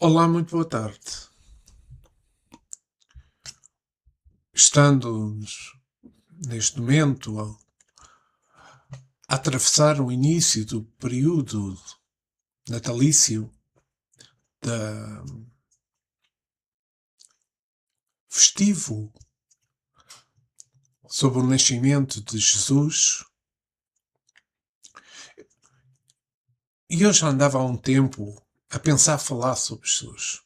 Olá, muito boa tarde. Estando neste momento a atravessar o início do período natalício da festivo sobre o nascimento de Jesus, e eu já andava há um tempo a pensar falar sobre Jesus.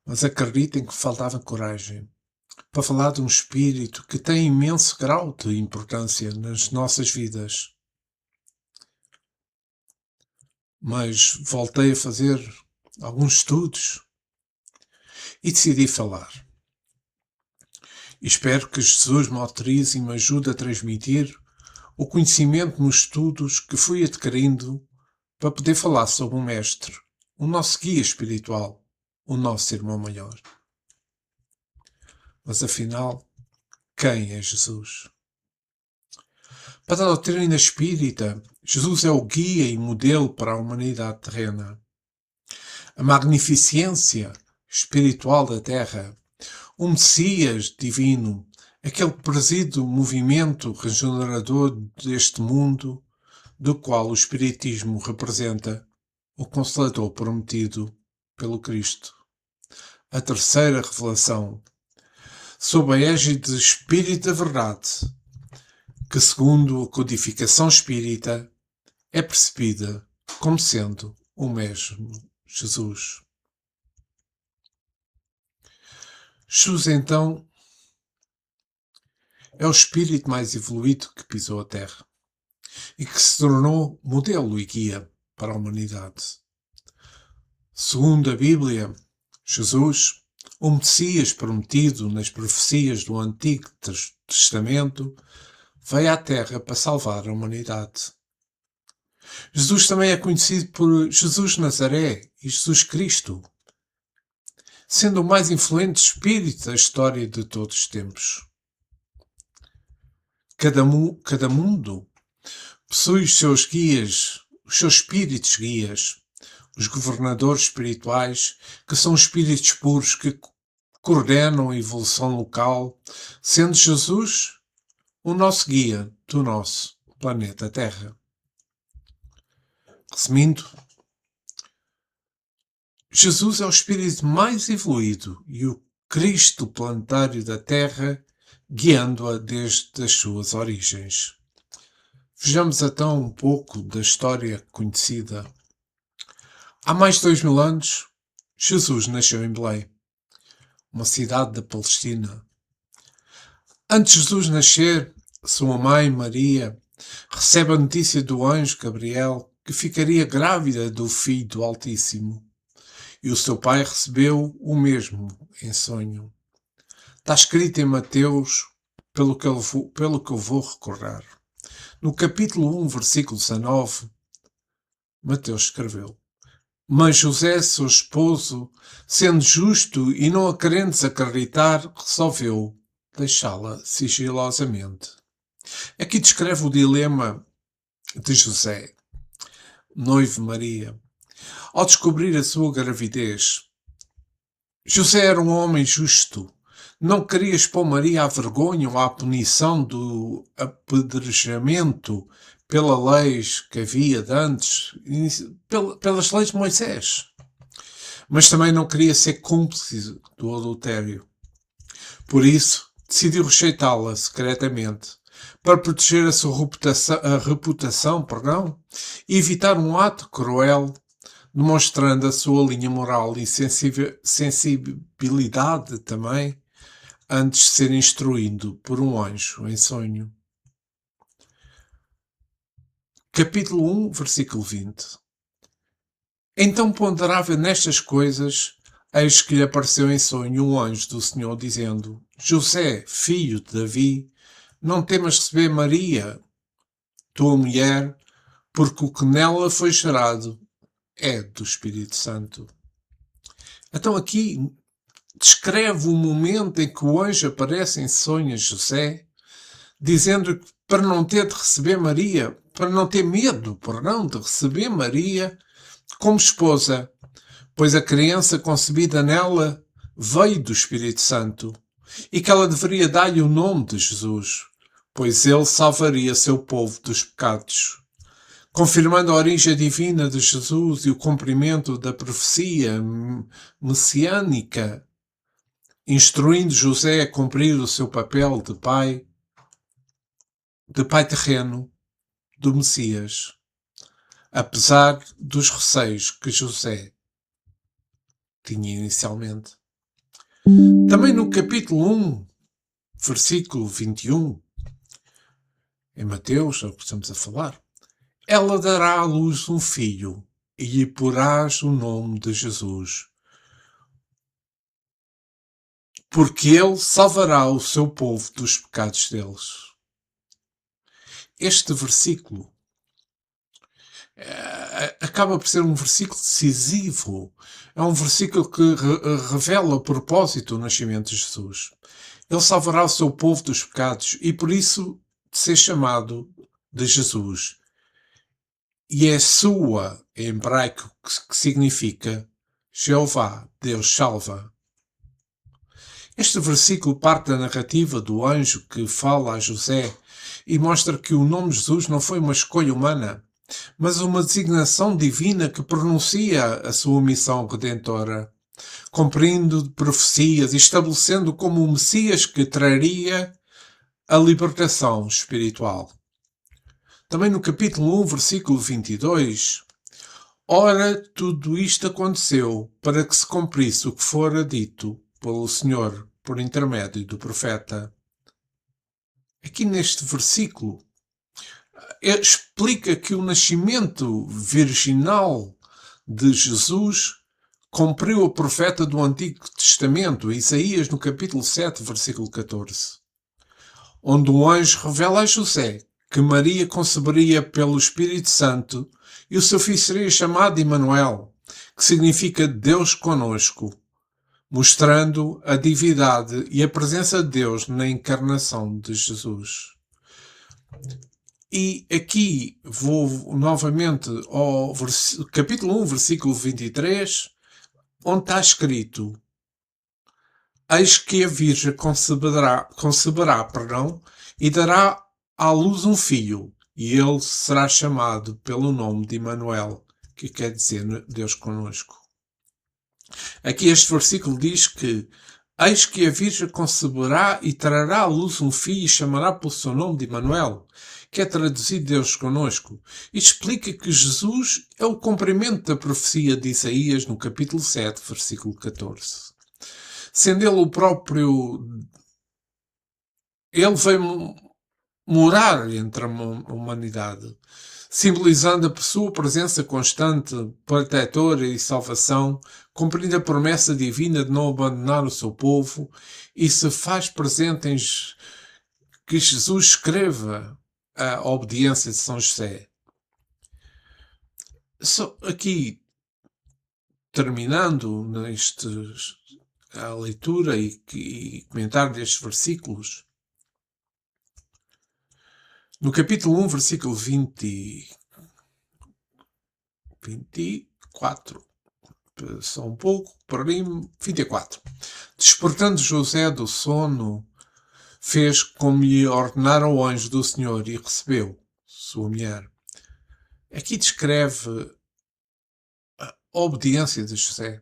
Mas acreditem que faltava coragem para falar de um espírito que tem imenso grau de importância nas nossas vidas. Mas voltei a fazer alguns estudos e decidi falar. E espero que Jesus me autorize e me ajude a transmitir o conhecimento nos estudos que fui adquirindo para poder falar sobre o Mestre, o nosso guia espiritual, o nosso irmão maior. Mas afinal, quem é Jesus? Para a doutrina espírita, Jesus é o guia e modelo para a humanidade terrena. A magnificência espiritual da Terra, o Messias divino, aquele que preside o movimento regenerador deste mundo, do qual o Espiritismo representa o Consolador prometido pelo Cristo. A terceira revelação, sob a égide Espírito da Verdade, que segundo a codificação espírita é percebida como sendo o mesmo Jesus. Jesus, então, é o espírito mais evoluído que pisou a Terra e que se tornou modelo e guia para a humanidade. Segundo a Bíblia, Jesus, o Messias prometido nas profecias do Antigo Testamento, veio à Terra para salvar a humanidade. Jesus também é conhecido por Jesus Nazaré e Jesus Cristo, sendo o mais influente espírito da história de todos os tempos. Cada mundo possui os seus guias, os seus espíritos guias, os governadores espirituais, que são espíritos puros que coordenam a evolução local, sendo Jesus o nosso guia do nosso planeta Terra. Resumindo, Jesus é o espírito mais evoluído e o Cristo planetário da Terra, guiando-a desde as suas origens. Vejamos então um pouco da história conhecida. Há mais de 2000 anos, Jesus nasceu em Belém, uma cidade da Palestina. Antes de Jesus nascer, sua mãe, Maria, recebe a notícia do anjo Gabriel que ficaria grávida do Filho do Altíssimo. E o seu pai recebeu o mesmo em sonho. Está escrito em Mateus, pelo que eu vou recordar. No capítulo 1, versículo 19, Mateus escreveu: Mas José, seu esposo, sendo justo e não a querendo desacreditar, resolveu deixá-la sigilosamente. Aqui descreve o dilema de José, noivo Maria, ao descobrir a sua gravidez. José era um homem justo. Não queria expor Maria à vergonha ou à punição do apedrejamento pela lei que havia de antes, pelas leis de Moisés. Mas também não queria ser cúmplice do adultério. Por isso, decidiu rejeitá-la secretamente, para proteger a sua reputação, e evitar um ato cruel, demonstrando a sua linha moral e sensibilidade também, antes de ser instruído por um anjo em sonho. Capítulo 1, versículo 20. Então ponderava nestas coisas, eis que lhe apareceu em sonho um anjo do Senhor, dizendo: José, filho de Davi, não temas receber Maria, tua mulher, porque o que nela foi gerado é do Espírito Santo. Então aqui descreve o momento em que o anjo aparece em sonho a José, dizendo que para não ter de receber Maria, para não ter medo, de receber Maria como esposa, pois a criança concebida nela veio do Espírito Santo, e que ela deveria dar-lhe o nome de Jesus, pois ele salvaria seu povo dos pecados. Confirmando a origem divina de Jesus e o cumprimento da profecia messiânica, instruindo José a cumprir o seu papel de pai terreno do Messias, apesar dos receios que José tinha inicialmente. Também no capítulo 1, versículo 21, em Mateus, é o que estamos a falar, ela dará à luz um filho e lhe porás o nome de Jesus, porque ele salvará o seu povo dos pecados deles. Este versículo acaba por ser um versículo decisivo. É um versículo que revela o propósito do nascimento de Jesus. Ele salvará o seu povo dos pecados e por isso de ser chamado de Jesus. E é sua, em hebraico, que significa Jeová, Deus salva. Este versículo parte da narrativa do anjo que fala a José e mostra que o nome Jesus não foi uma escolha humana, mas uma designação divina que pronuncia a sua missão redentora, cumprindo profecias e estabelecendo como o Messias que traria a libertação espiritual. Também no capítulo 1, versículo 22, ora, tudo isto aconteceu para que se cumprisse o que fora dito pelo Senhor por intermédio do profeta. Aqui neste versículo, explica que o nascimento virginal de Jesus cumpriu o profeta do Antigo Testamento, Isaías, no capítulo 7, versículo 14, onde o anjo revela a José que Maria conceberia pelo Espírito Santo e o seu filho seria chamado Emanuel, que significa Deus conosco, mostrando a divindade e a presença de Deus na encarnação de Jesus. E aqui vou novamente ao capítulo 1, versículo 23, onde está escrito: eis que a Virgem conceberá, e dará à luz um filho, e ele será chamado pelo nome de Emanuel, que quer dizer Deus conosco. Aqui este versículo diz que eis que a Virgem conceberá e trará à luz um filho e chamará pelo seu nome de Emanuel, que é traduzido Deus conosco, e explica que Jesus é o cumprimento da profecia de Isaías no capítulo 7, versículo 14. Sendo ele o próprio, ele veio morar entre a humanidade, simbolizando a sua presença constante, protetora e salvação, cumprindo a promessa divina de não abandonar o seu povo, e se faz presente em que Jesus escreva a obediência de São José. Aqui, terminando a leitura e comentário destes versículos, no capítulo 1, versículo 24, só um pouco, para mim, 24. Despertando José do sono, fez como lhe ordenara o anjo do Senhor e recebeu sua mulher. Aqui descreve a obediência de José.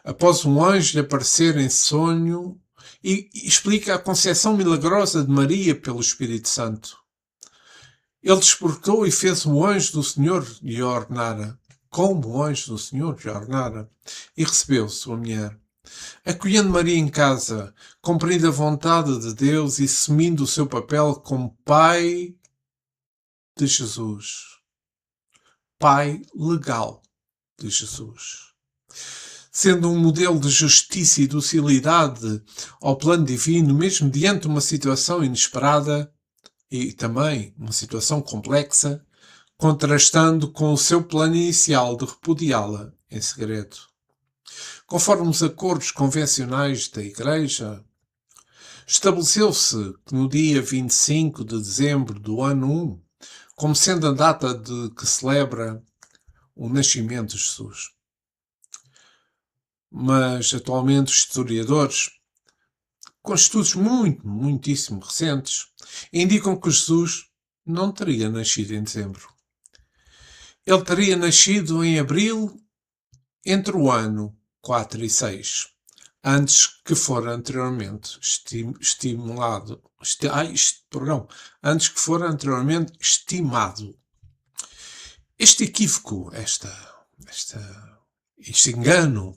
Após um anjo lhe aparecer em sonho, e explica a concepção milagrosa de Maria pelo Espírito Santo. Ele despertou e fez o anjo do Senhor lhe ordenara, como o anjo do Senhor lhe ordenara, e recebeu sua mulher. Acolhendo Maria em casa, cumprindo a vontade de Deus e assumindo o seu papel como pai de Jesus. Pai legal de Jesus. Sendo um modelo de justiça e docilidade ao plano divino, mesmo diante de uma situação inesperada e também uma situação complexa, contrastando com o seu plano inicial de repudiá-la em segredo. Conforme os acordos convencionais da Igreja, estabeleceu-se que no dia 25 de dezembro do ano 1, como sendo a data de que celebra o nascimento de Jesus. mas atualmente os historiadores, com estudos muitíssimo recentes, indicam que Jesus não teria nascido em dezembro. Ele teria nascido em abril, entre o ano 4 e 6, antes que fora anteriormente antes que fora anteriormente estimado. Este equívoco, este engano,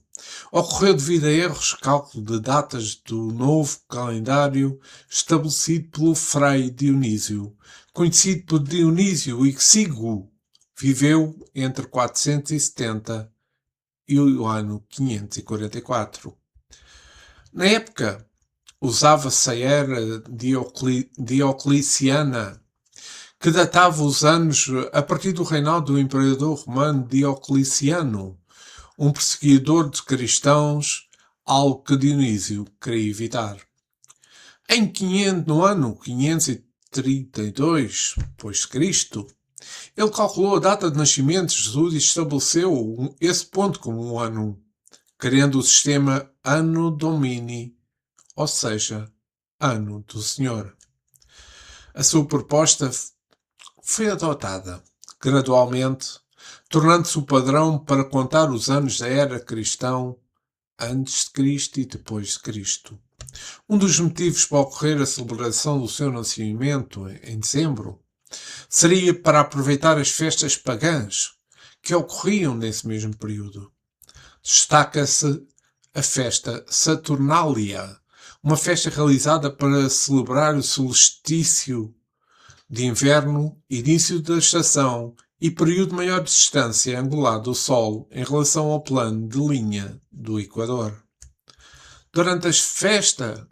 ocorreu devido a erros de cálculo de datas do novo calendário estabelecido pelo Frei Dionísio, conhecido por Dionísio Exíguo. Viveu entre 470 e o ano 544. Na época, usava-se a era diocleciana, que datava os anos a partir do reinado do imperador romano Diocleciano, um perseguidor de cristãos, algo que Dionísio queria evitar. No ano 532 d.C., ele calculou a data de nascimento de Jesus e estabeleceu esse ponto como um ano, criando o sistema Anno Domini, ou seja, Ano do Senhor. A sua proposta foi adotada gradualmente, tornando-se o padrão para contar os anos da era cristã antes de Cristo e depois de Cristo. Um dos motivos para ocorrer a celebração do seu nascimento em dezembro seria para aproveitar as festas pagãs que ocorriam nesse mesmo período. Destaca-se a festa Saturnália, uma festa realizada para celebrar o solstício de inverno, início da estação e período de maior distância angular do Sol em relação ao plano de linha do Equador. Durante a festa,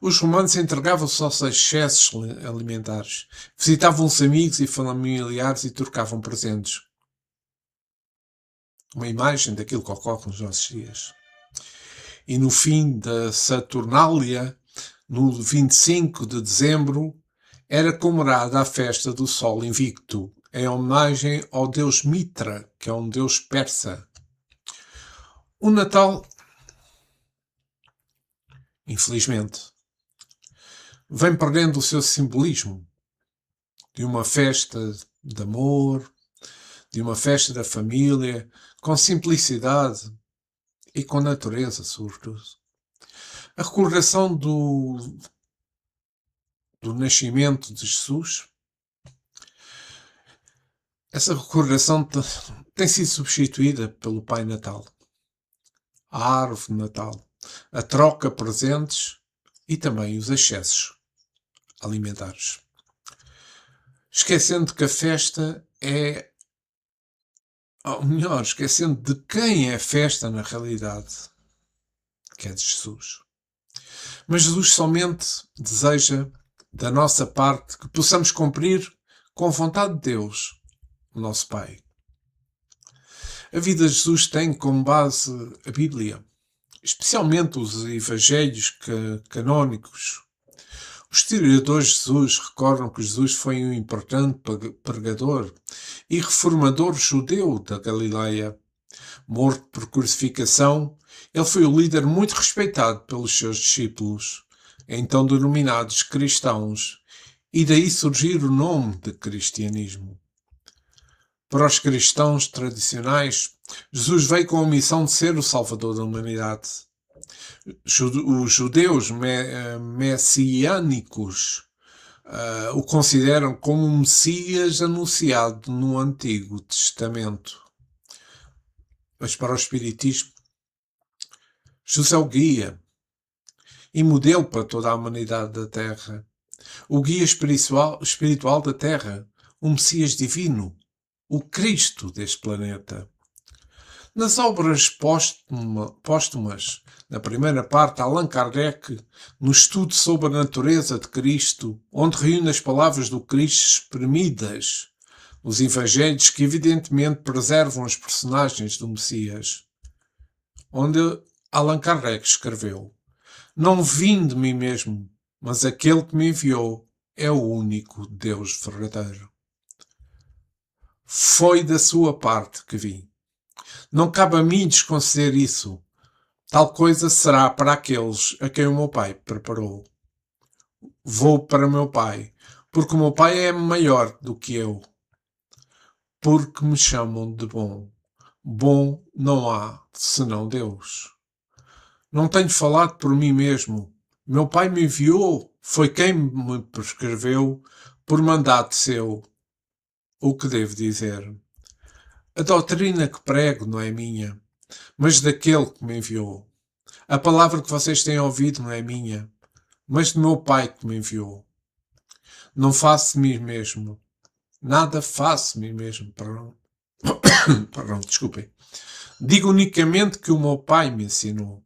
os romanos entregavam-se aos excessos alimentares, visitavam os amigos e familiares e trocavam presentes. Uma imagem daquilo que ocorre nos nossos dias. E no fim da Saturnália, no 25 de dezembro, era comemorada a festa do Sol Invicto, em homenagem ao deus Mitra, que é um deus persa. O Natal, infelizmente, vem perdendo o seu simbolismo de uma festa de amor, de uma festa da família, com simplicidade e com natureza, sobretudo. A recordação do nascimento de Jesus, essa recordação tem sido substituída pelo Pai Natal, a árvore de Natal, a troca de presentes e também os excessos alimentares. Esquecendo que a festa esquecendo de quem é a festa na realidade, que é de Jesus. Mas Jesus somente deseja, da nossa parte, que possamos cumprir com a vontade de Deus, o nosso Pai. A vida de Jesus tem como base a Bíblia, especialmente os evangelhos canónicos. Os historiadores de Jesus recordam que Jesus foi um importante pregador e reformador judeu da Galileia. Morto por crucificação, ele foi o líder muito respeitado pelos seus discípulos, então denominados cristãos, e daí surgir o nome de cristianismo. Para os cristãos tradicionais, Jesus veio com a missão de ser o Salvador da humanidade. Os judeus messiânicos o consideram como um Messias anunciado no Antigo Testamento. Mas para o Espiritismo, Jesus é o guia e modelo para toda a humanidade da Terra. O guia espiritual da Terra, o Messias divino, o Cristo deste planeta. Nas obras póstumas, na primeira parte, Allan Kardec, no estudo sobre a natureza de Cristo, onde reúne as palavras do Cristo espremidas, os evangelhos que evidentemente preservam os personagens do Messias, onde Allan Kardec escreveu: "Não vim de mim mesmo, mas aquele que me enviou é o único Deus verdadeiro. Foi da sua parte que vim. Não cabe a mim desconceder isso, Tal coisa será para aqueles a quem o meu Pai preparou. Vou para o meu Pai, porque o meu Pai é maior do que eu, porque me chamam de bom. Bom não há senão Deus. Não tenho falado por mim mesmo. Meu Pai me enviou, foi quem me prescreveu, por mandato seu, o que devo dizer. A doutrina que prego não é minha, mas daquele que me enviou. A palavra que vocês têm ouvido não é minha, mas do meu Pai que me enviou. Não faço de mim mesmo. Nada faço de mim mesmo. Perdão, desculpem. Digo unicamente que o meu Pai me ensinou.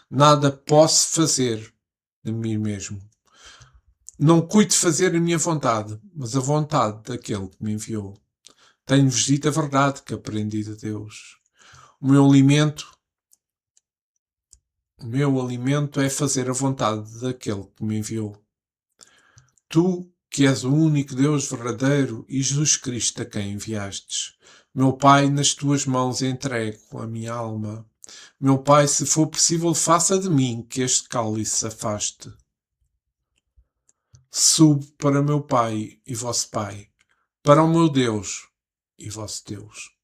Nada posso fazer de mim mesmo. Não cuido de fazer a minha vontade, mas a vontade daquele que me enviou. Tenho-vos dito a verdade que aprendi de Deus. O meu alimento é fazer a vontade daquele que me enviou. Tu, que és o único Deus verdadeiro e Jesus Cristo a quem enviastes. Meu Pai, nas tuas mãos entrego a minha alma. Meu Pai, se for possível, faça de mim que este cálice se afaste. Subo para meu Pai e vosso Pai, para o meu Deus e vosso Deus.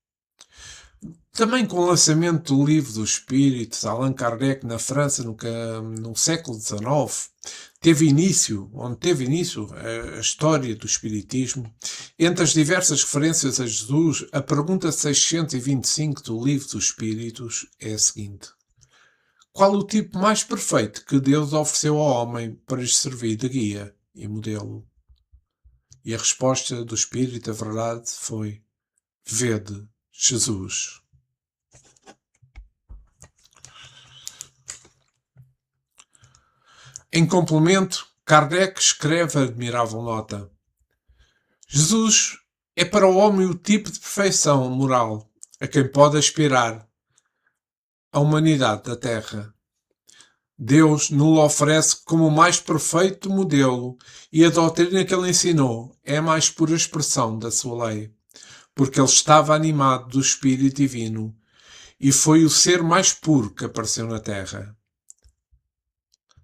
Também com o lançamento do Livro dos Espíritos, Allan Kardec na França no século XIX, onde teve início a história do Espiritismo. Entre as diversas referências a Jesus, a pergunta 625 do Livro dos Espíritos é a seguinte: qual o tipo mais perfeito que Deus ofereceu ao homem para lhe servir de guia e modelo? E a resposta do Espírito da Verdade foi: vede Jesus. Em complemento, Kardec escreve a admirável nota: Jesus é para o homem o tipo de perfeição moral a quem pode aspirar a humanidade da Terra. Deus nos oferece como o mais perfeito modelo e a doutrina que ele ensinou é a mais pura expressão da sua lei, porque ele estava animado do Espírito Divino e foi o ser mais puro que apareceu na Terra.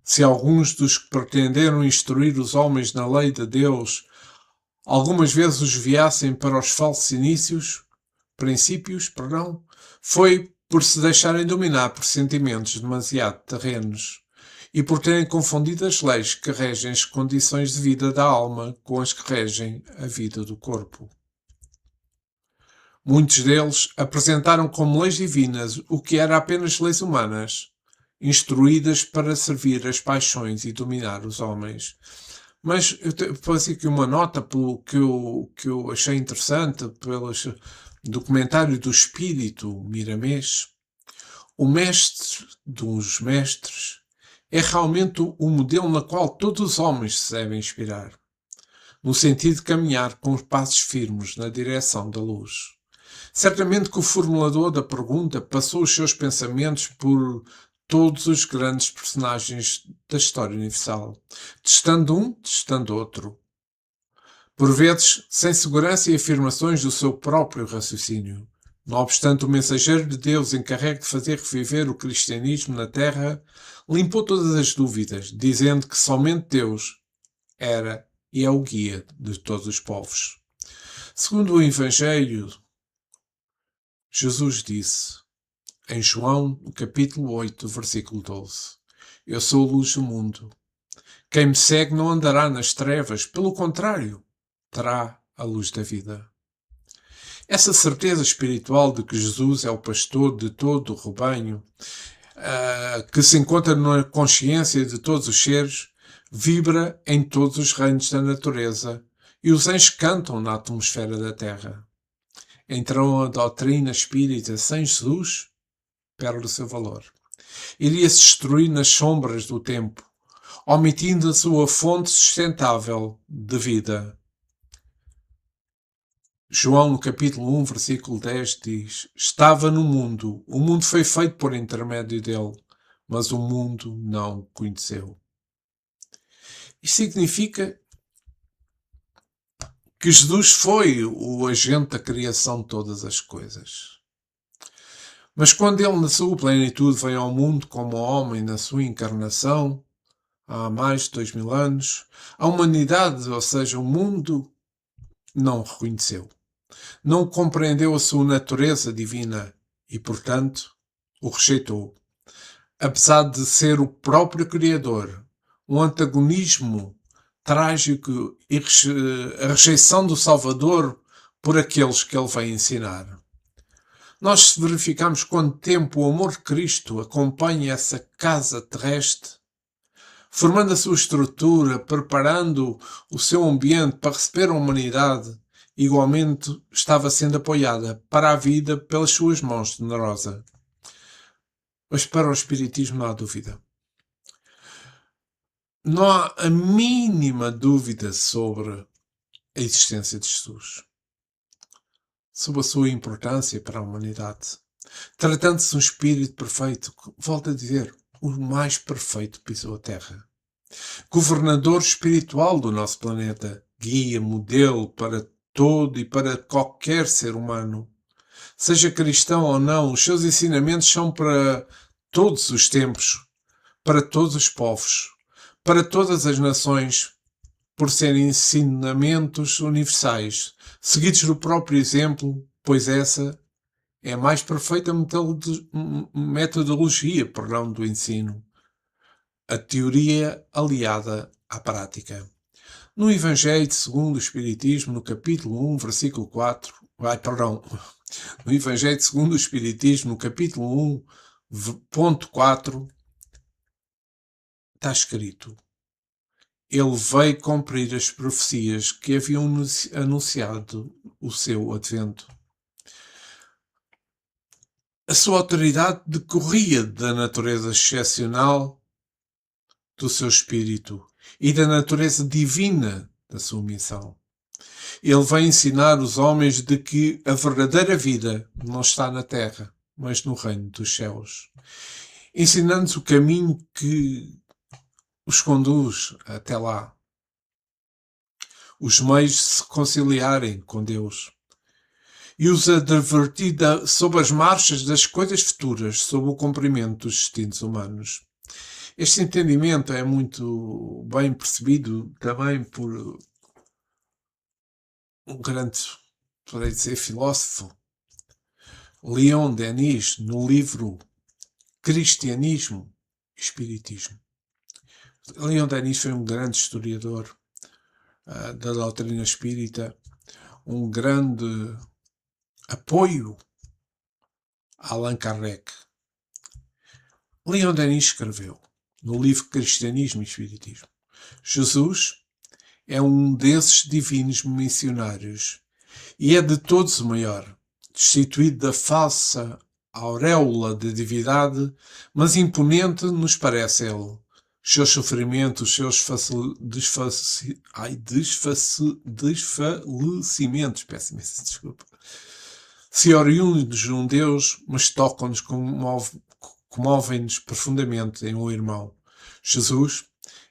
Se alguns dos que pretenderam instruir os homens na lei de Deus algumas vezes os viassem para os falsos princípios, foi por se deixarem dominar por sentimentos demasiado terrenos e por terem confundido as leis que regem as condições de vida da alma com as que regem a vida do corpo. Muitos deles apresentaram como leis divinas o que era apenas leis humanas, instruídas para servir as paixões e dominar os homens. Mas eu faço aqui uma nota pelo que eu achei interessante, pelo documentário do Espírito Miramês. O mestre dos mestres é realmente o modelo na qual todos os homens se devem inspirar, no sentido de caminhar com os passos firmes na direção da luz. Certamente que o formulador da pergunta passou os seus pensamentos por todos os grandes personagens da história universal, testando um, testando outro. Por vezes, sem segurança e afirmações do seu próprio raciocínio. Não obstante, o mensageiro de Deus encarregue de fazer reviver o cristianismo na Terra, limpou todas as dúvidas, dizendo que somente Deus era e é o guia de todos os povos. Segundo o Evangelho, Jesus disse, em João, no capítulo 8, versículo 12, eu sou a luz do mundo. Quem me segue não andará nas trevas, pelo contrário, terá a luz da vida. Essa certeza espiritual de que Jesus é o pastor de todo o rebanho, que se encontra na consciência de todos os seres, vibra em todos os reinos da natureza e os anjos cantam na atmosfera da Terra. Então a doutrina espírita sem Jesus perde o seu valor. Iria-se destruir nas sombras do tempo, omitindo a sua fonte sustentável de vida. João, no capítulo 1, versículo 10, diz: estava no mundo, o mundo foi feito por intermédio dele, mas o mundo não o conheceu. Isso significa que Jesus foi o agente da criação de todas as coisas. Mas quando ele, na sua plenitude, veio ao mundo como homem na sua encarnação, há mais de 2000 anos, a humanidade, ou seja, o mundo, não o reconheceu. Não compreendeu a sua natureza divina e, portanto, o rejeitou. Apesar de ser o próprio Criador, um antagonismo trágico e a rejeição do Salvador por aqueles que ele vem ensinar. Nós verificamos quanto tempo o amor de Cristo acompanha essa casa terrestre, formando a sua estrutura, preparando o seu ambiente para receber a humanidade, igualmente estava sendo apoiada para a vida pelas suas mãos generosas. Mas para o Espiritismo não há dúvida. Não há a mínima dúvida sobre a existência de Jesus, sobre a sua importância para a humanidade. Tratando-se de um espírito perfeito, volto a dizer, o mais perfeito pisou a Terra. Governador espiritual do nosso planeta, guia, modelo para todo e para qualquer ser humano. Seja cristão ou não, os seus ensinamentos são para todos os tempos, para todos os povos, para todas as nações, por serem ensinamentos universais, seguidos do próprio exemplo, pois essa é a mais perfeita metodologia do ensino, a teoria aliada à prática. No Evangelho segundo o Espiritismo, no capítulo 1, versículo 4, no Evangelho segundo o Espiritismo, no capítulo 1, ponto 4, está escrito: ele veio cumprir as profecias que haviam anunciado o seu advento. A sua autoridade decorria da natureza excepcional do seu espírito e da natureza divina da sua missão. Ele vem ensinar os homens de que a verdadeira vida não está na terra, mas no reino dos céus, ensinando-nos o caminho que os conduz até lá, os meios de se conciliarem com Deus, e os advertir sobre as marchas das coisas futuras, sobre o cumprimento dos destinos humanos. Este entendimento é muito bem percebido também por um grande, poderia dizer, filósofo, Leon Denis, no livro Cristianismo e Espiritismo. Leon Denis foi um grande historiador da doutrina espírita, um grande apoio a Allan Kardec. Leon Denis escreveu no livro Cristianismo e Espiritismo: Jesus é um desses divinos missionários e é de todos o maior, destituído da falsa auréola de divindade, mas imponente nos parece ele. Os seus sofrimentos, os seus desfalecimentos, peço imensa desculpa, se oriundos de um Deus, mas tocam-nos, comovem-nos profundamente em um irmão. Jesus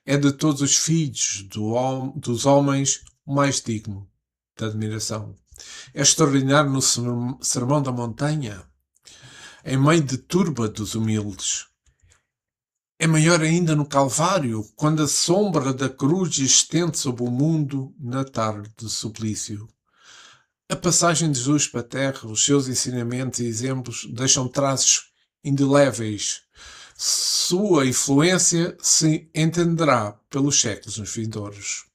é de todos os filhos dos homens o mais digno de admiração. É extraordinário no Sermão da Montanha, em meio de turba dos humildes. É maior ainda no Calvário, quando a sombra da cruz estende sobre o mundo na tarde do suplício. A passagem de Jesus para a Terra, os seus ensinamentos e exemplos deixam traços indeléveis. Sua influência se entenderá pelos séculos vindouros.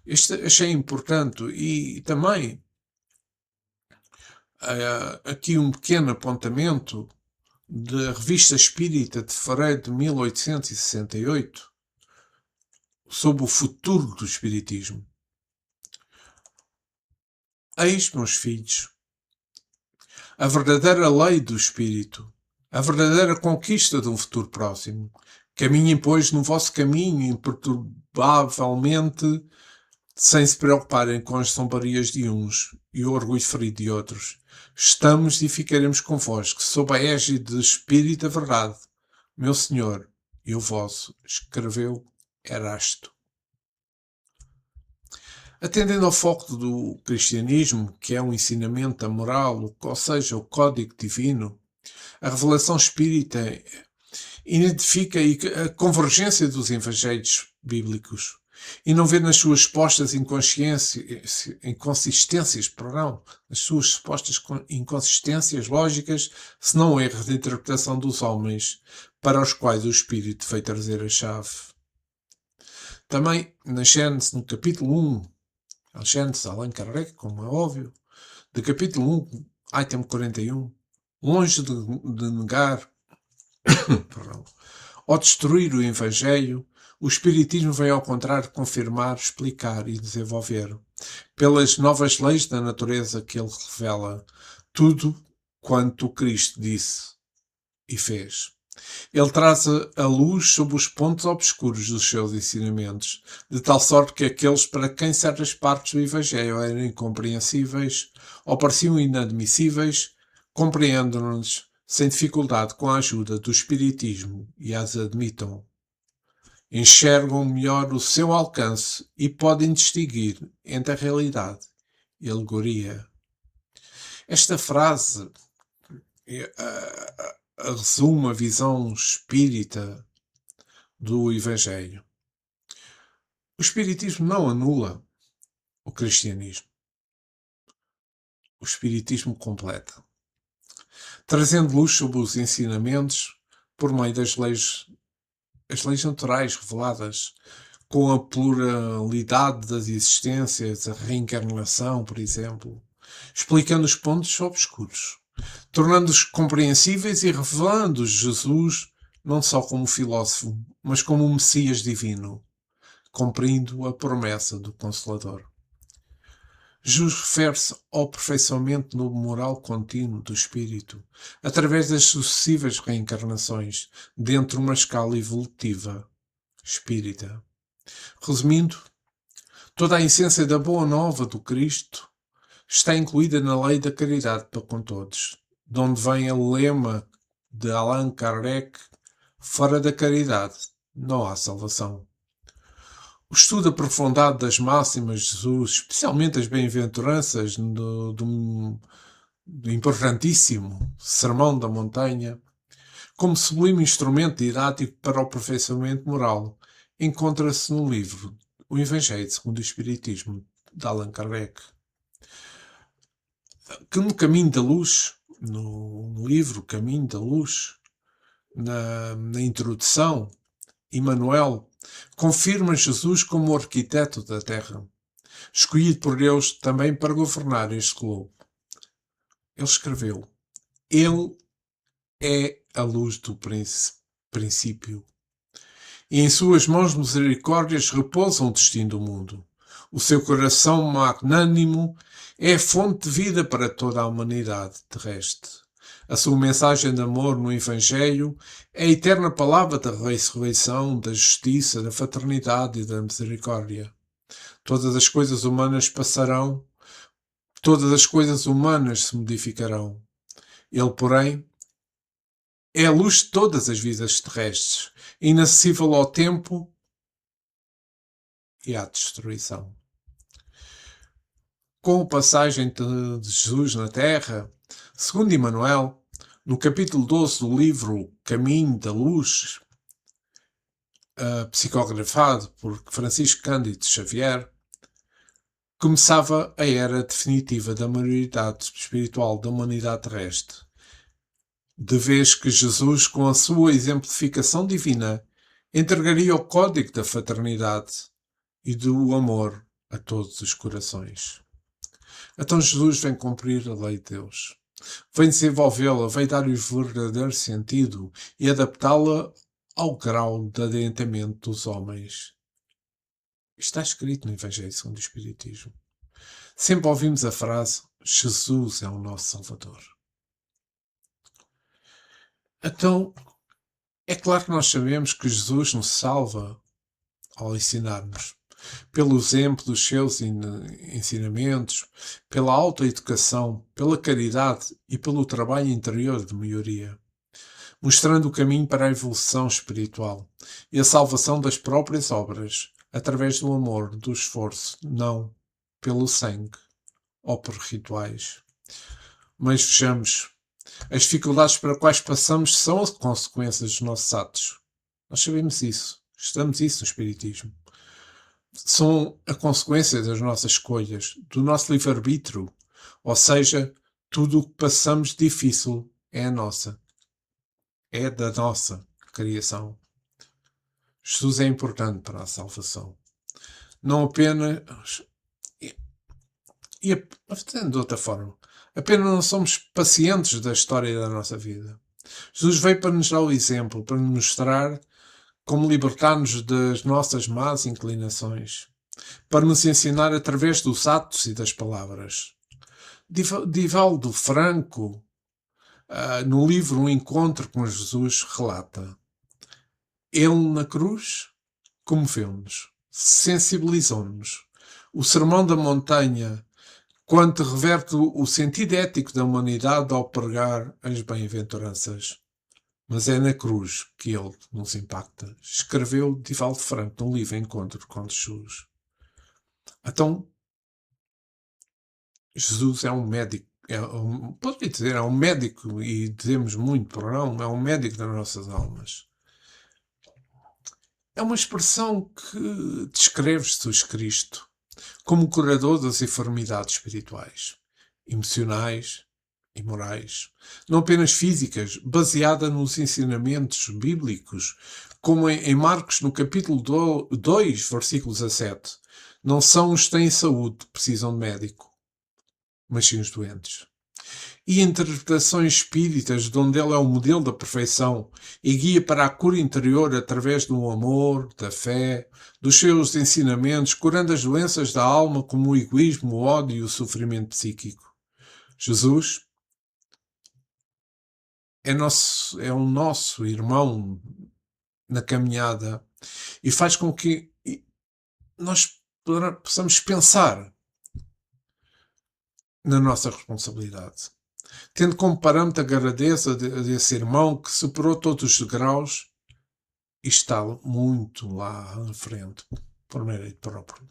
Isto achei importante e também aqui um pequeno apontamento da Revista Espírita de fevereiro de 1868 sobre o futuro do Espiritismo. Eis, meus filhos, a verdadeira lei do Espírito, a verdadeira conquista de um futuro próximo. Caminhem, pois, no vosso caminho imperturbavelmente, sem se preocuparem com as zombarias de uns e o orgulho ferido de outros. Estamos e ficaremos convosco, sob a égide do Espírito da Verdade, meu Senhor e o vosso, escreveu Erasto. Atendendo ao foco do cristianismo, que é o ensinamento da moral, ou seja, o código divino, a revelação espírita identifica a convergência dos evangelhos bíblicos e não vê nas suas supostas inconsistências, perdão, nas suas supostas inconsistências lógicas, senão erros de interpretação dos homens, para os quais o Espírito veio trazer a chave. Também na Gênesis, no capítulo 1, a Gênesis, Allan Kardec, como é óbvio, do capítulo 1, item 41, longe de negar perdão, ao destruir o Evangelho, o Espiritismo vem ao contrário confirmar, explicar e desenvolver, pelas novas leis da natureza que ele revela, tudo quanto Cristo disse e fez. Ele traz a luz sobre os pontos obscuros dos seus ensinamentos, de tal sorte que aqueles para quem certas partes do Evangelho eram incompreensíveis ou pareciam inadmissíveis, compreendam-nos sem dificuldade com a ajuda do Espiritismo e as admitam. Enxergam melhor o seu alcance e podem distinguir entre a realidade e a alegoria. Esta frase resume a visão espírita do Evangelho. O Espiritismo não anula o cristianismo. O Espiritismo completa, trazendo luz sobre os ensinamentos por meio das leis, as leis naturais reveladas, com a pluralidade das existências, a reencarnação, por exemplo, explicando os pontos obscuros, tornando-os compreensíveis e revelando Jesus não só como filósofo, mas como um Messias divino, cumprindo a promessa do Consolador. Jesus refere-se ao aperfeiçoamento no moral contínuo do espírito, através das sucessivas reencarnações, dentro de uma escala evolutiva espírita. Resumindo, toda a essência da boa nova do Cristo está incluída na lei da caridade para com todos, de onde vem o lema de Allan Kardec: fora da caridade não há salvação. O estudo aprofundado das máximas de Jesus, especialmente as bem-aventuranças do importantíssimo Sermão da Montanha, como sublime instrumento didático para o aperfeiçoamento moral, encontra-se no livro O Evangelho segundo o Espiritismo, de Allan Kardec. Que no Caminho da Luz, no livro Caminho da Luz, na introdução, Emmanuel confirma Jesus como o arquiteto da Terra, escolhido por Deus também para governar este globo. Ele escreveu: Ele é a luz do princípio, e em suas mãos misericórdias repousa o destino do mundo. O seu coração magnânimo é a fonte de vida para toda a humanidade terrestre. A sua mensagem de amor no Evangelho é a eterna palavra da ressurreição, da justiça, da fraternidade e da misericórdia. Todas as coisas humanas passarão, todas as coisas humanas se modificarão. Ele, porém, é a luz de todas as vidas terrestres, inacessível ao tempo e à destruição. Com a passagem de Jesus na Terra, segundo Emmanuel, no capítulo 12 do livro Caminho da Luz, psicografado por Francisco Cândido Xavier, começava a era definitiva da maioridade espiritual da humanidade terrestre, de vez que Jesus, com a sua exemplificação divina, entregaria o código da fraternidade e do amor a todos os corações. Então Jesus vem cumprir a lei de Deus, vem desenvolvê-la, vem dar-lhe o verdadeiro sentido e adaptá-la ao grau de adiantamento dos homens. Está escrito no Evangelho segundo o Espiritismo. Sempre ouvimos a frase: Jesus é o nosso Salvador. Então, é claro que nós sabemos que Jesus nos salva ao ensinar-nos, pelo exemplo dos seus ensinamentos, pela autoeducação, pela caridade e pelo trabalho interior de melhoria, mostrando o caminho para a evolução espiritual e a salvação das próprias obras, através do amor, do esforço, não pelo sangue ou por rituais. Mas vejamos, as dificuldades para quais passamos são as consequências dos nossos atos. Nós sabemos isso, estudamos isso no Espiritismo. São a consequência das nossas escolhas, do nosso livre-arbítrio. Ou seja, tudo o que passamos difícil é a nossa. É da nossa criação. Jesus é importante para a salvação. Não apenas... E de outra forma, apenas não somos pacientes da história da nossa vida. Jesus veio para nos dar o exemplo, para nos mostrar como libertar-nos das nossas más inclinações, para nos ensinar através dos atos e das palavras. Divaldo Franco, no livro Um Encontro com Jesus, relata: Ele na cruz comoveu-nos, sensibilizou-nos. O Sermão da Montanha, quando reverte o sentido ético da humanidade ao pregar as bem-aventuranças. Mas é na cruz que ele nos impacta. Escreveu Divaldo Franco no livro Encontro com Jesus. Então, Jesus é um médico, poderia dizer, é um médico, e dizemos muito por não, é um médico das nossas almas. É uma expressão que descreve Jesus Cristo como curador das enfermidades espirituais, emocionais e morais, não apenas físicas, baseada nos ensinamentos bíblicos, como em Marcos, no capítulo 2, versículo 17. Não são os que têm saúde que precisam de médico, mas sim os doentes. E interpretações espíritas, de onde ele é o modelo da perfeição e guia para a cura interior através do amor, da fé, dos seus ensinamentos, curando as doenças da alma como o egoísmo, o ódio e o sofrimento psíquico. Jesus é o nosso irmão na caminhada e faz com que nós possamos pensar na nossa responsabilidade, tendo como parâmetro a grandeza desse irmão que superou todos os degraus e está muito lá à frente, por mérito próprio.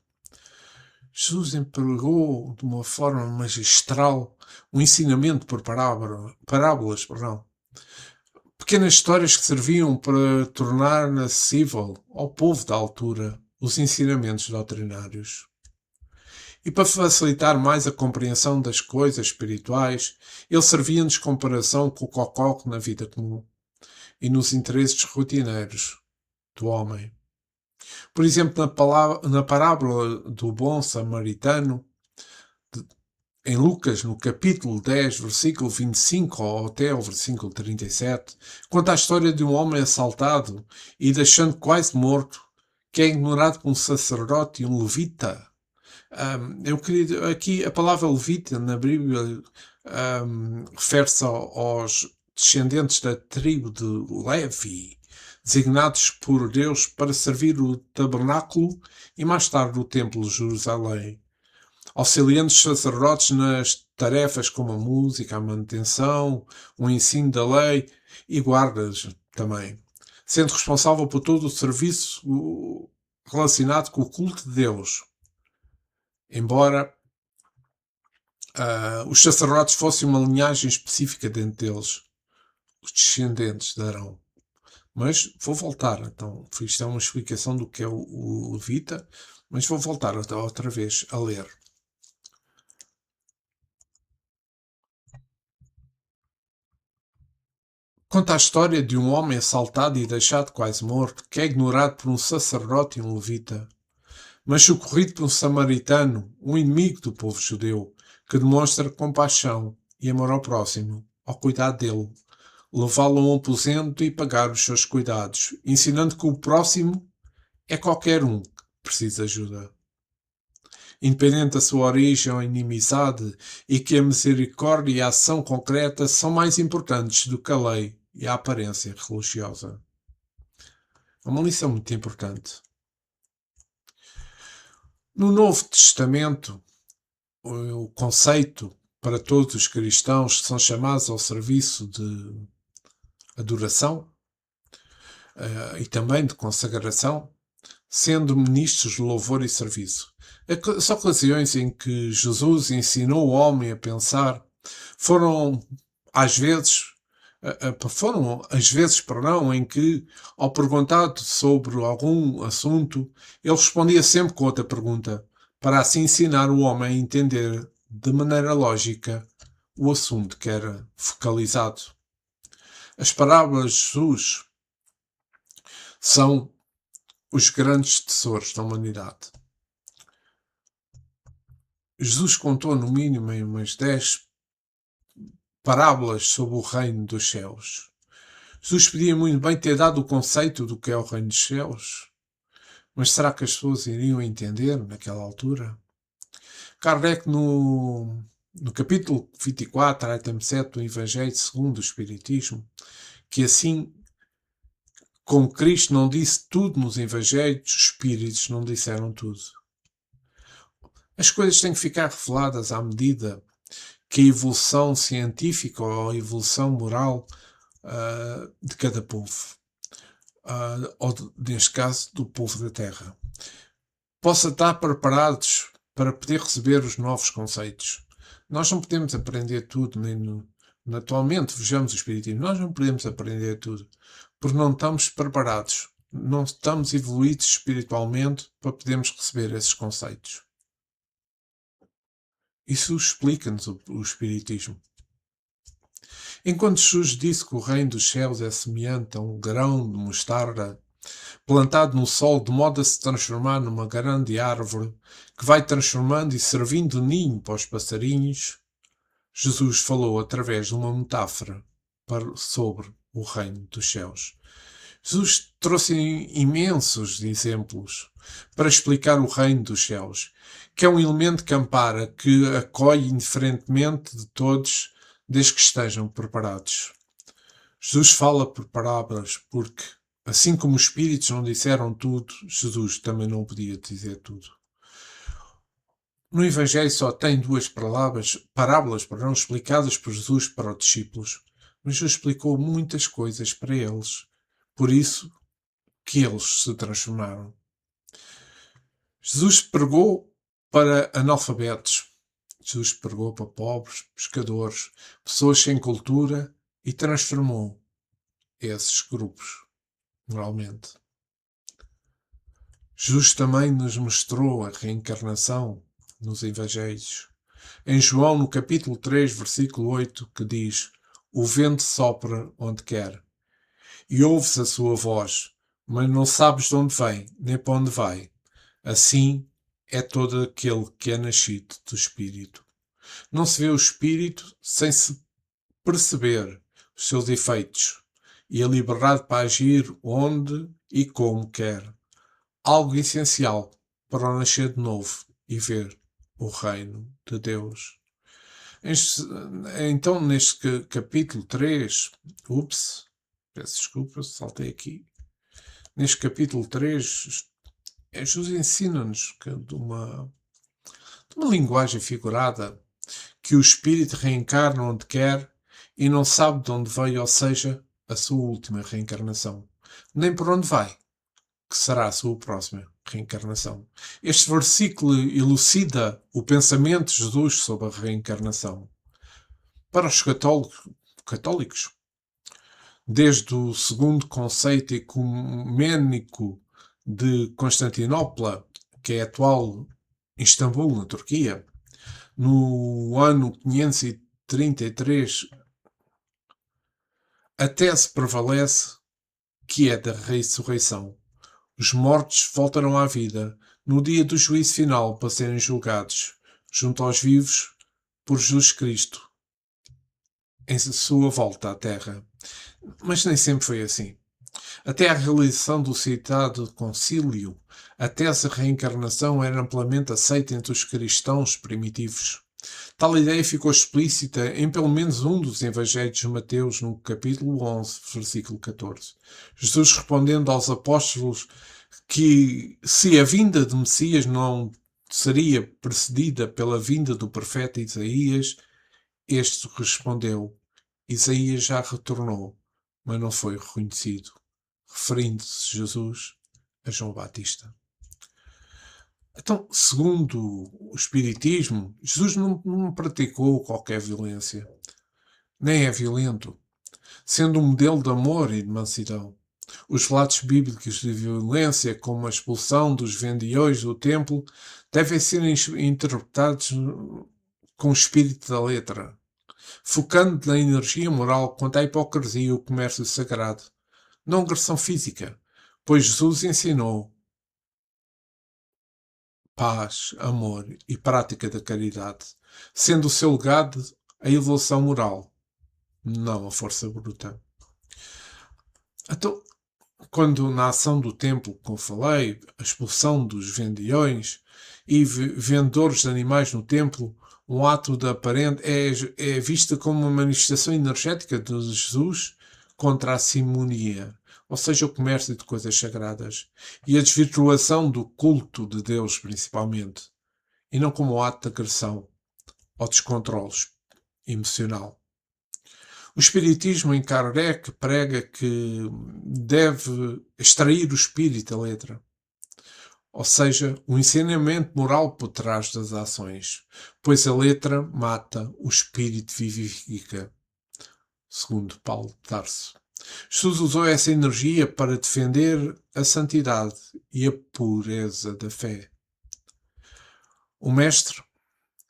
Jesus empregou de uma forma magistral um ensinamento por parábolas, pequenas histórias que serviam para tornar acessível ao povo da altura os ensinamentos doutrinários. E para facilitar mais a compreensão das coisas espirituais, ele servia-nos de comparação com o que ocorre na vida comum e nos interesses rotineiros do homem. Por exemplo, na parábola do bom samaritano, em Lucas, no capítulo 10, versículo 25 até o versículo 37, conta a história de um homem assaltado e deixando quase morto, que é ignorado por um sacerdote e um levita. Eu queria aqui a palavra levita na Bíblia refere-se aos descendentes da tribo de Levi, designados por Deus para servir o tabernáculo e mais tarde o templo de Jerusalém, auxiliando os sacerdotes nas tarefas como a música, a manutenção, o ensino da lei e guardas também, sendo responsável por todo o serviço relacionado com o culto de Deus. Embora os sacerdotes fossem uma linhagem específica dentro deles, os descendentes de Arão. Mas vou voltar, então, isto é uma explicação do que é o levita, mas vou voltar outra vez a ler. Conta a história de um homem assaltado e deixado quase morto, que é ignorado por um sacerdote e um levita, mas socorrido por um samaritano, um inimigo do povo judeu, que demonstra compaixão e amor ao próximo, ao cuidar dele, levá-lo a um aposento e pagar os seus cuidados, ensinando que o próximo é qualquer um que precisa de ajuda. Independente da sua origem ou inimizade, e que a misericórdia e a ação concreta são mais importantes do que a lei e a aparência religiosa. É uma lição muito importante. No Novo Testamento, o conceito para todos os cristãos que são chamados ao serviço de adoração e também de consagração, sendo ministros de louvor e serviço, As ocasiões em que Jesus ensinou o homem a pensar foram às vezes foram as vezes, perdão, em que, ao perguntado sobre algum assunto, ele respondia sempre com outra pergunta, para assim ensinar o homem a entender de maneira lógica o assunto que era focalizado. As parábolas de Jesus são os grandes tesouros da humanidade. Jesus contou no mínimo em umas 10 parábolas sobre o reino dos céus. Jesus podia muito bem ter dado o conceito do que é o reino dos céus, mas será que as pessoas iriam entender naquela altura? Kardec, no capítulo 24, item 7 do Evangelho segundo o Espiritismo, que assim como Cristo não disse tudo nos Evangelhos, os Espíritos não disseram tudo. As coisas têm que ficar reveladas à medida que a evolução científica ou a evolução moral de cada povo, ou neste caso do povo da Terra, possa estar preparados para poder receber os novos conceitos. Nós não podemos aprender tudo, atualmente, vejamos o Espiritismo, nós não podemos aprender tudo, porque não estamos preparados, não estamos evoluídos espiritualmente para podermos receber esses conceitos. Isso explica-nos o Espiritismo. Enquanto Jesus disse que o reino dos céus é semelhante a um grão de mostarda plantado no sol de modo a se transformar numa grande árvore que vai transformando e servindo ninho para os passarinhos, Jesus falou através de uma metáfora sobre o reino dos céus. Jesus trouxe imensos exemplos para explicar o reino dos céus, que é um elemento que ampara, que acolhe indiferentemente de todos, desde que estejam preparados. Jesus fala por parábolas porque, assim como os espíritos não disseram tudo, Jesus também não podia dizer tudo. No Evangelho só tem 2 parábolas explicadas por Jesus para os discípulos, mas Jesus explicou muitas coisas para eles, por isso que eles se transformaram. Jesus pregou para analfabetos, Jesus pregou para pobres, pescadores, pessoas sem cultura e transformou esses grupos, moralmente. Jesus também nos mostrou a reencarnação nos Evangelhos. Em João, no capítulo 3, versículo 8, que diz: o vento sopra onde quer, e ouves a sua voz, mas não sabes de onde vem, nem para onde vai. Assim é todo aquele que é nascido do Espírito. Não se vê o Espírito sem se perceber os seus efeitos e a liberdade para agir onde e como quer. Algo essencial para o nascer de novo e ver o reino de Deus. Então, neste capítulo 3, peço desculpa, saltei aqui. Neste capítulo 3, Jesus ensina-nos de uma linguagem figurada que o espírito reencarna onde quer e não sabe de onde veio, ou seja, a sua última reencarnação, nem por onde vai, que será a sua próxima reencarnação. Este versículo elucida o pensamento de Jesus sobre a reencarnação. Para os católicos, desde o segundo conceito ecuménico de Constantinopla, que é a atual Istambul, na Turquia, no ano 533, a tese prevalece que é da ressurreição. Os mortos voltarão à vida no dia do juízo final para serem julgados, junto aos vivos, por Jesus Cristo, em sua volta à Terra. Mas nem sempre foi assim. Até à realização do citado concílio, a tese de reencarnação era amplamente aceita entre os cristãos primitivos. Tal ideia ficou explícita em pelo menos um dos Evangelhos de Mateus, no capítulo 11, versículo 14. Jesus respondendo aos apóstolos que se a vinda de Messias não seria precedida pela vinda do profeta Isaías, este respondeu: Isaías já retornou, mas não foi reconhecido, referindo-se Jesus a João Batista. Então, segundo o Espiritismo, Jesus não praticou qualquer violência, nem é violento, sendo um modelo de amor e de mansidão. Os relatos bíblicos de violência, como a expulsão dos vendilhões do templo, devem ser interpretados com o espírito da letra, focando na energia moral quanto à hipocrisia e o comércio sagrado, não agressão física, pois Jesus ensinou paz, amor e prática da caridade, sendo o seu legado a evolução moral, não a força bruta. Então, quando na ação do templo, como falei, a expulsão dos vendilhões e vendedores de animais no templo, um ato de aparente é vista como uma manifestação energética de Jesus contra a simonia, ou seja, o comércio de coisas sagradas, e a desvirtuação do culto de Deus, principalmente, e não como ato de agressão ou descontrole emocional. O Espiritismo em Kardec prega que deve extrair o espírito da letra, ou seja, o ensinamento moral por trás das ações, pois a letra mata, o espírito vivifica, segundo Paulo de Tarso. Jesus usou essa energia para defender a santidade e a pureza da fé. O mestre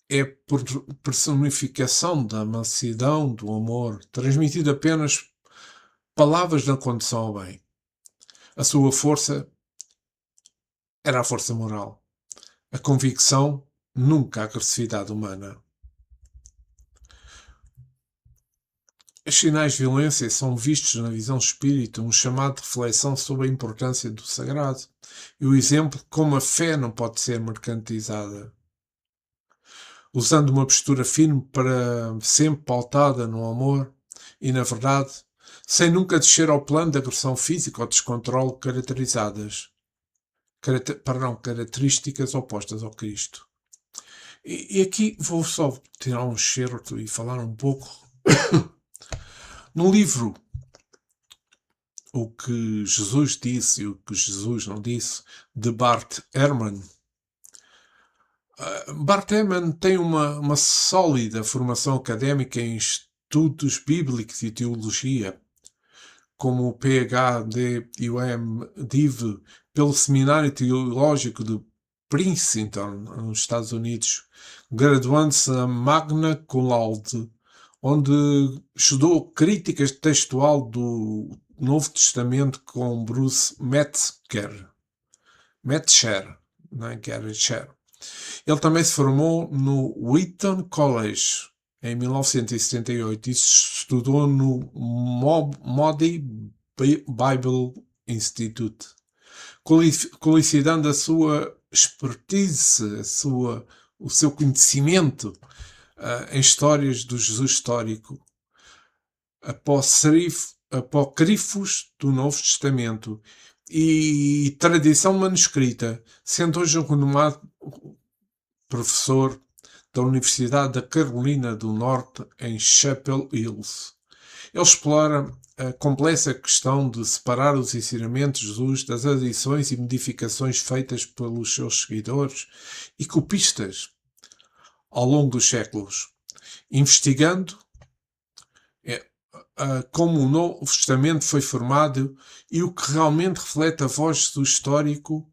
é por personificação da mansidão, do amor, transmitido apenas palavras na condução ao bem. A sua força era a força moral. A convicção, nunca a agressividade humana. Os sinais de violência são vistos na visão espírita um chamado de reflexão sobre a importância do sagrado e o exemplo de como a fé não pode ser mercantilizada. Usando uma postura firme para sempre pautada no amor e na verdade, sem nunca descer ao plano da agressão física ou descontrole características opostas ao Cristo. E aqui vou só tirar um excerto e falar um pouco. No livro O que Jesus disse e o que Jesus não disse, de Bart Ehrman, Bart Ehrman tem uma sólida formação académica em estudos bíblicos e teologia, como o PhD e o MDiv pelo Seminário Teológico de Princeton, nos Estados Unidos, graduando-se na Magna Cum Laude, onde estudou crítica textual do Novo Testamento com Bruce Metzger, não Geretscher. Ele também se formou no Wheaton College em 1978 e estudou no Moody Bible Institute, qualificando a sua expertise, o seu conhecimento em histórias do Jesus histórico, apócrifos do Novo Testamento e tradição manuscrita, sendo hoje um renomado professor da Universidade da Carolina do Norte em Chapel Hills. Ele explora a complexa questão de separar os ensinamentos de Jesus das adições e modificações feitas pelos seus seguidores e copistas ao longo dos séculos, investigando como o Novo Testamento foi formado e o que realmente reflete a voz do histórico,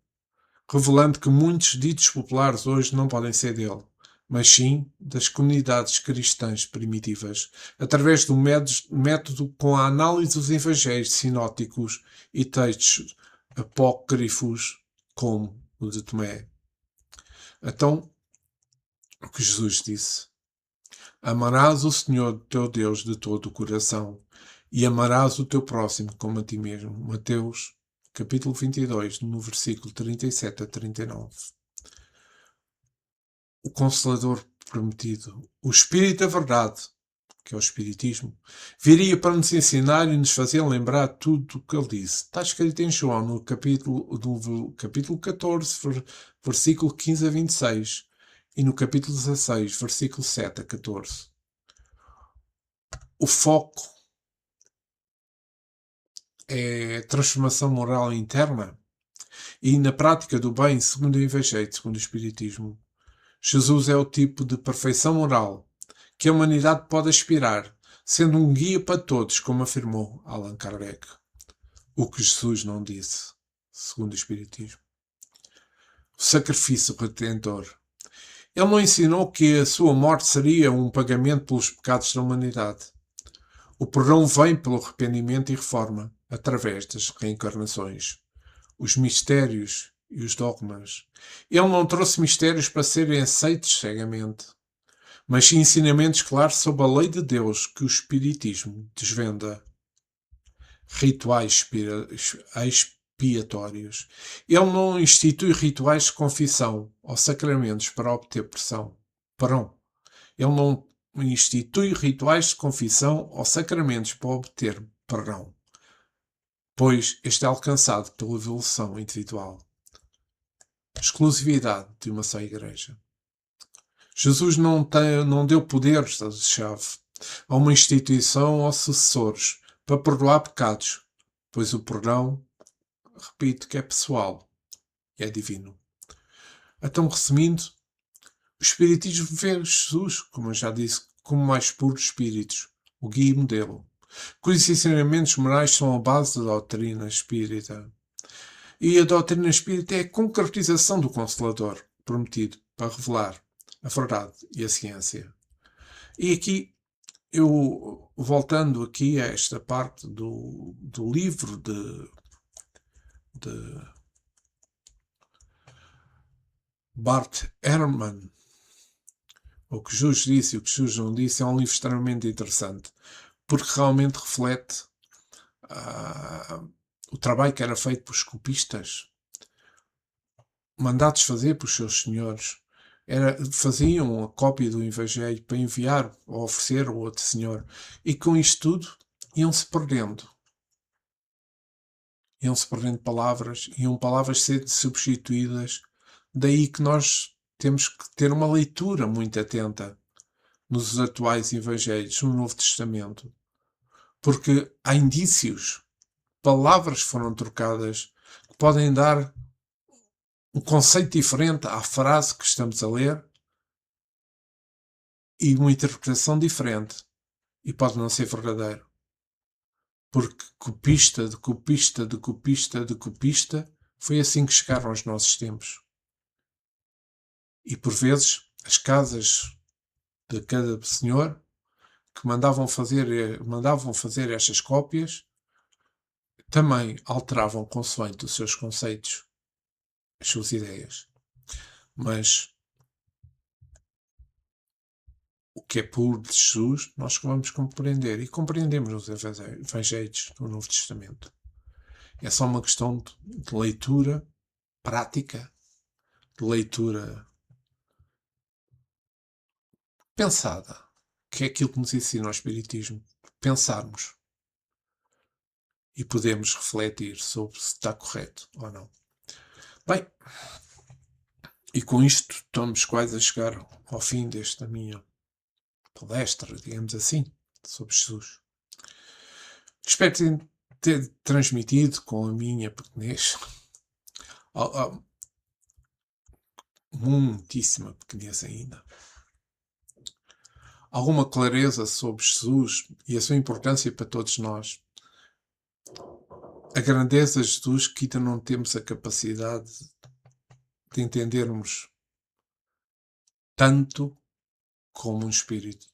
revelando que muitos ditos populares hoje não podem ser dele, mas sim das comunidades cristãs primitivas, através do método com a análise dos evangelhos sinóticos e textos apócrifos, como o de Tomé. Então, o que Jesus disse: amarás o Senhor teu Deus de todo o coração e amarás o teu próximo como a ti mesmo. Mateus, capítulo 22, no versículo 37 a 39. O Consolador prometido, o Espírito da Verdade, que é o Espiritismo, viria para nos ensinar e nos fazer lembrar tudo o que ele disse. Está escrito em João, no capítulo 14, versículo 15 a 26, e no capítulo 16, versículo 7 a 14. O foco é transformação moral interna e na prática do bem, segundo o Evangelho, segundo o Espiritismo. Jesus é o tipo de perfeição moral que a humanidade pode aspirar, sendo um guia para todos, como afirmou Allan Kardec. O que Jesus não disse, segundo o Espiritismo. O sacrifício redentor. Ele não ensinou que a sua morte seria um pagamento pelos pecados da humanidade. O perdão vem pelo arrependimento e reforma, através das reencarnações, os mistérios e os dogmas. Ele não trouxe mistérios para serem aceitos cegamente, mas sim ensinamentos claros sobre a lei de Deus que o Espiritismo desvenda. Rituais expiatórios. Ele não institui rituais de confissão ou sacramentos para obter perdão. Ele não institui rituais de confissão ou sacramentos para obter perdão, pois este é alcançado pela evolução individual. Exclusividade de uma só igreja. Jesus não deu poderes-chave a uma instituição ou sucessores para perdoar pecados, pois o perdão, repito, que é pessoal e é divino. Então, resumindo, o Espiritismo vê Jesus, como eu já disse, como o mais puro dos espíritos, o guia e modelo, cujos ensinamentos morais são a base da doutrina espírita. E a doutrina espírita é a concretização do Consolador prometido para revelar a verdade e a ciência. E aqui, eu voltando aqui a esta parte do livro de Bart Ehrman, o que Jesus disse e o que Jesus não disse, é um livro extremamente interessante, porque realmente reflete o trabalho que era feito pelos copistas, mandados fazer pelos seus senhores. Faziam a cópia do Evangelho para enviar ou oferecer ao outro senhor, e com isto tudo iam-se perdendo. Iam-se perdendo palavras, iam palavras sendo substituídas. Daí que nós temos que ter uma leitura muito atenta nos atuais Evangelhos, no Novo Testamento. Porque há indícios, palavras foram trocadas, que podem dar um conceito diferente à frase que estamos a ler e uma interpretação diferente. E pode não ser verdadeiro. Porque copista de copista de copista de copista, foi assim que chegaram aos nossos tempos. E por vezes as casas de cada senhor que mandavam fazer estas cópias também alteravam consoante os seus conceitos, as suas ideias. Mas o que é puro de Jesus, nós vamos compreender. E compreendemos os Evangelhos do Novo Testamento. É só uma questão de leitura prática, de leitura pensada, que é aquilo que nos ensina o Espiritismo. Pensarmos. E podemos refletir sobre se está correto ou não. Bem, e com isto estamos quase a chegar ao fim desta minha palestra, digamos assim, sobre Jesus. Espero ter transmitido com a minha pequenez, muitíssima pequenez ainda, alguma clareza sobre Jesus e a sua importância para todos nós. A grandeza de Jesus que ainda não temos a capacidade de entendermos tanto como um espírito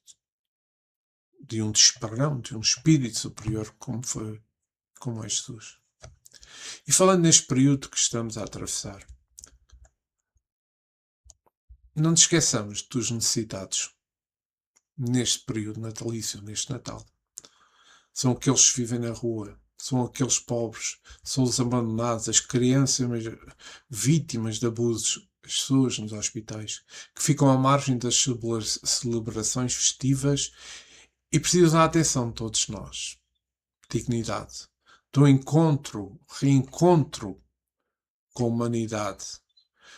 de um espírito superior como é Jesus. E falando neste período que estamos a atravessar, não nos esqueçamos dos necessitados neste período natalício, neste Natal. São aqueles que vivem na rua, são aqueles pobres, são os abandonados, as crianças vítimas de abusos, as pessoas nos hospitais, que ficam à margem das celebrações festivas e precisam da atenção de todos nós. Dignidade. Do reencontro com a humanidade,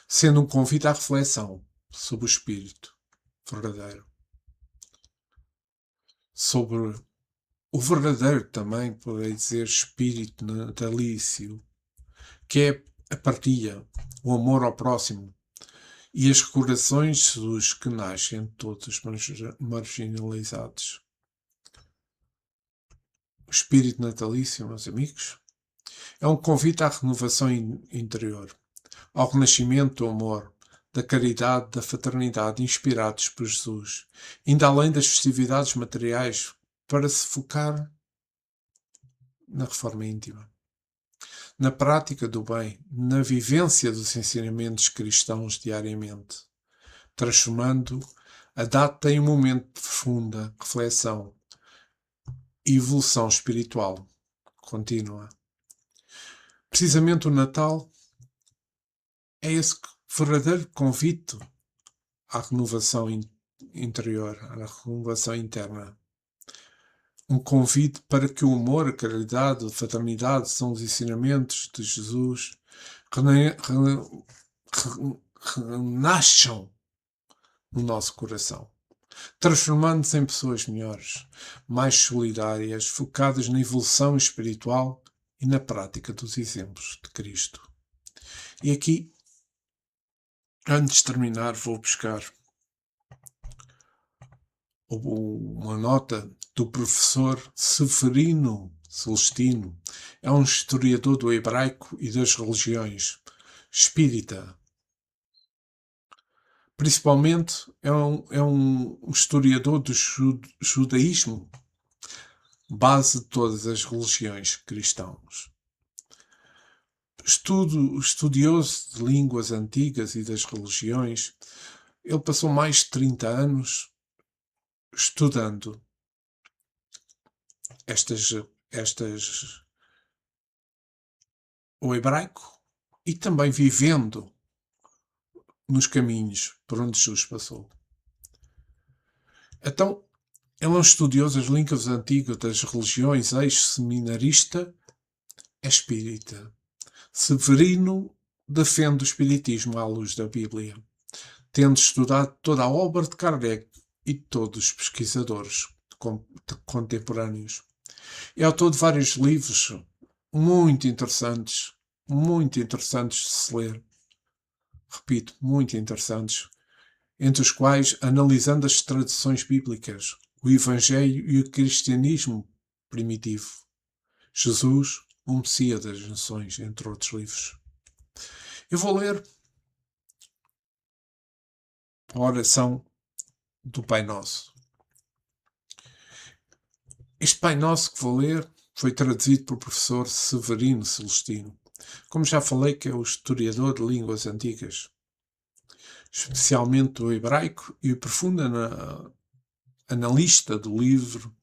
sendo um convite à reflexão sobre o espírito verdadeiro. Sobre o verdadeiro também, poderei dizer, espírito natalício, que é a partilha, o amor ao próximo e as recordações dos que nascem todos marginalizados. O espírito natalício, meus amigos, é um convite à renovação interior, ao renascimento do amor, da caridade, da fraternidade, inspirados por Jesus, indo além das festividades materiais para se focar na reforma íntima, na prática do bem, na vivência dos ensinamentos cristãos diariamente, transformando a data em um momento de profunda reflexão e evolução espiritual contínua. Precisamente o Natal é esse verdadeiro convite à renovação interior, à renovação interna. Um convite para que o amor, a caridade, a fraternidade são os ensinamentos de Jesus renasçam no nosso coração, transformando-se em pessoas melhores, mais solidárias, focadas na evolução espiritual e na prática dos exemplos de Cristo. E aqui, antes de terminar, vou buscar uma nota do professor Severino Celestino. É um historiador do hebraico e das religiões, espírita. Principalmente é um historiador do judaísmo, base de todas as religiões cristãs. Estudioso de línguas antigas e das religiões, ele passou mais de 30 anos estudando o hebraico e também vivendo nos caminhos por onde Jesus passou. Então, ele é um estudioso das línguas antigas das religiões, ex-seminarista, é espírita. Severino defende o espiritismo à luz da Bíblia, tendo estudado toda a obra de Kardec e de todos os pesquisadores contemporâneos. É autor de vários livros muito interessantes de se ler. Repito, muito interessantes, entre os quais, analisando as tradições bíblicas, o Evangelho e o cristianismo primitivo, Jesus, o Messias das Nações, entre outros livros. Eu vou ler a oração do Pai Nosso. Este Pai Nosso que vou ler foi traduzido pelo professor Severino Celestino. Como já falei, que é o historiador de línguas antigas, especialmente do hebraico, e o profundo analista do livro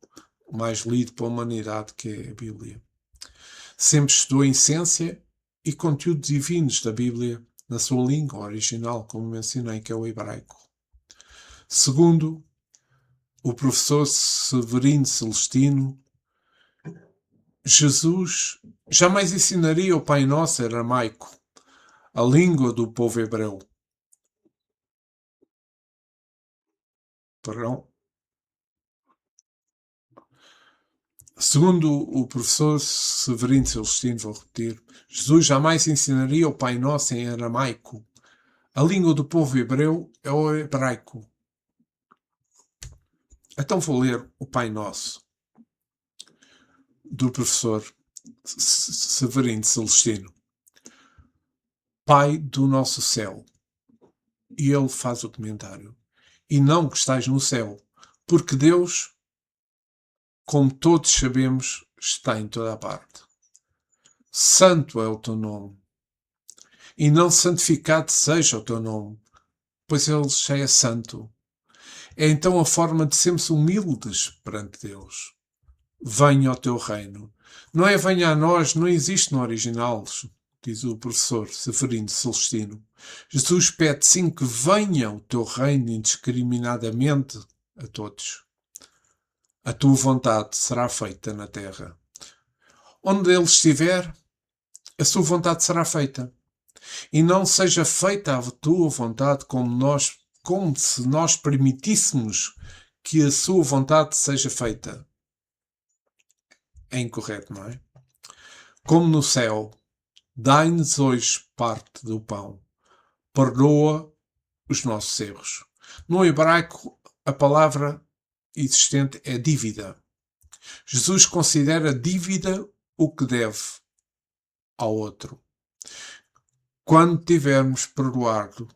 mais lido pela humanidade, que é a Bíblia. Sempre estudou a essência e conteúdos divinos da Bíblia na sua língua original, como mencionei, que é o hebraico. Segundo o professor Severino Celestino, Jesus jamais ensinaria o Pai Nosso aramaico, a língua do povo hebreu. Segundo o professor Severino Celestino, vou repetir, Jesus jamais ensinaria o Pai Nosso em aramaico. A língua do povo hebreu é o hebraico. Então vou ler o Pai Nosso do professor Severino Celestino. Pai do nosso céu. E ele faz o comentário. E não que estais no céu, porque Deus, como todos sabemos, está em toda a parte. Santo é o teu nome. E não santificado seja o teu nome, pois ele já é santo. É então a forma de sermos humildes perante Deus. Venha ao teu reino. Não é venha a nós, não existe no original, diz o professor Severino Celestino. Jesus pede sim que venha o teu reino indiscriminadamente a todos. A tua vontade será feita na terra. Onde ele estiver, a sua vontade será feita. E não seja feita a tua vontade como se nós permitíssemos que a sua vontade seja feita. É incorreto, não é? Como no céu, Dai-nos hoje parte do pão. Perdoa os nossos erros. No hebraico, a palavra existente é dívida. Jesus considera dívida o que deve ao outro. Quando tivermos perdoado,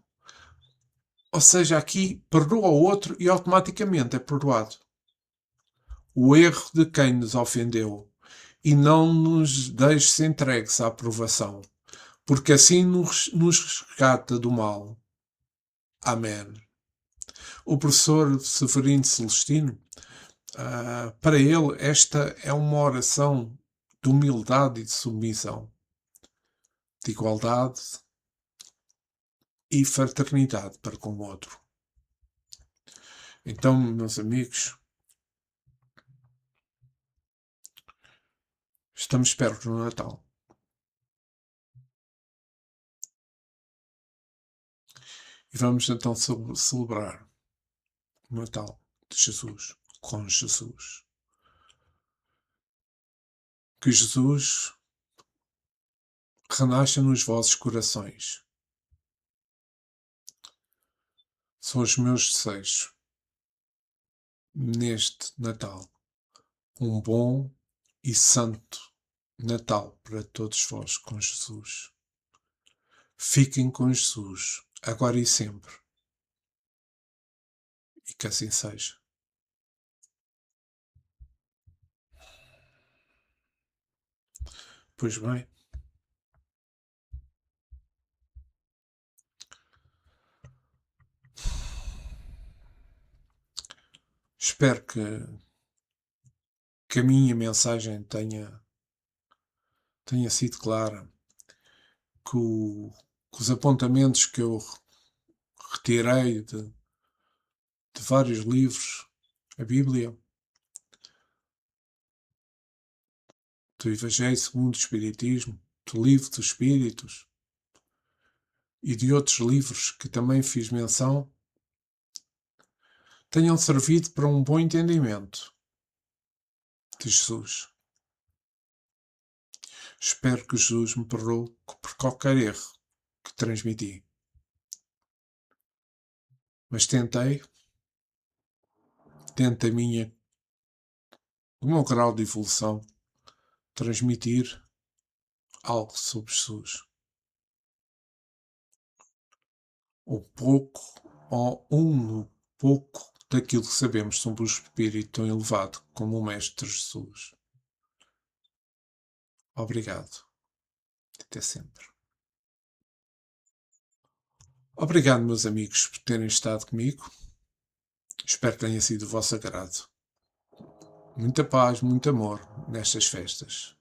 ou seja, aqui perdoa o outro e automaticamente é perdoado o erro de quem nos ofendeu e não nos deixe entregues à aprovação, porque assim nos resgata do mal. Amém. O professor Severino Celestino, para ele, esta é uma oração de humildade e de submissão, de igualdade e fraternidade para com o outro. Então, meus amigos, estamos perto do Natal. E vamos então celebrar o Natal de Jesus, com Jesus. Que Jesus renasça nos vossos corações. São os meus desejos neste Natal. Um bom e santo Natal para todos vós com Jesus. Fiquem com Jesus, agora e sempre. E que assim seja. Pois bem. Espero que a minha mensagem tenha sido clara, que os apontamentos que eu retirei de vários livros, a Bíblia, do Evangelho segundo o Espiritismo, do Livro dos Espíritos e de outros livros que também fiz menção, tenham servido para um bom entendimento de Jesus. Espero que Jesus me perdoe por qualquer erro que transmiti. Mas o meu grau de evolução, transmitir algo sobre Jesus. O pouco ou um pouco daquilo que sabemos sobre o Espírito tão elevado como o Mestre Jesus. Obrigado. Até sempre. Obrigado, meus amigos, por terem estado comigo. Espero que tenha sido do vosso agrado. Muita paz, muito amor nestas festas.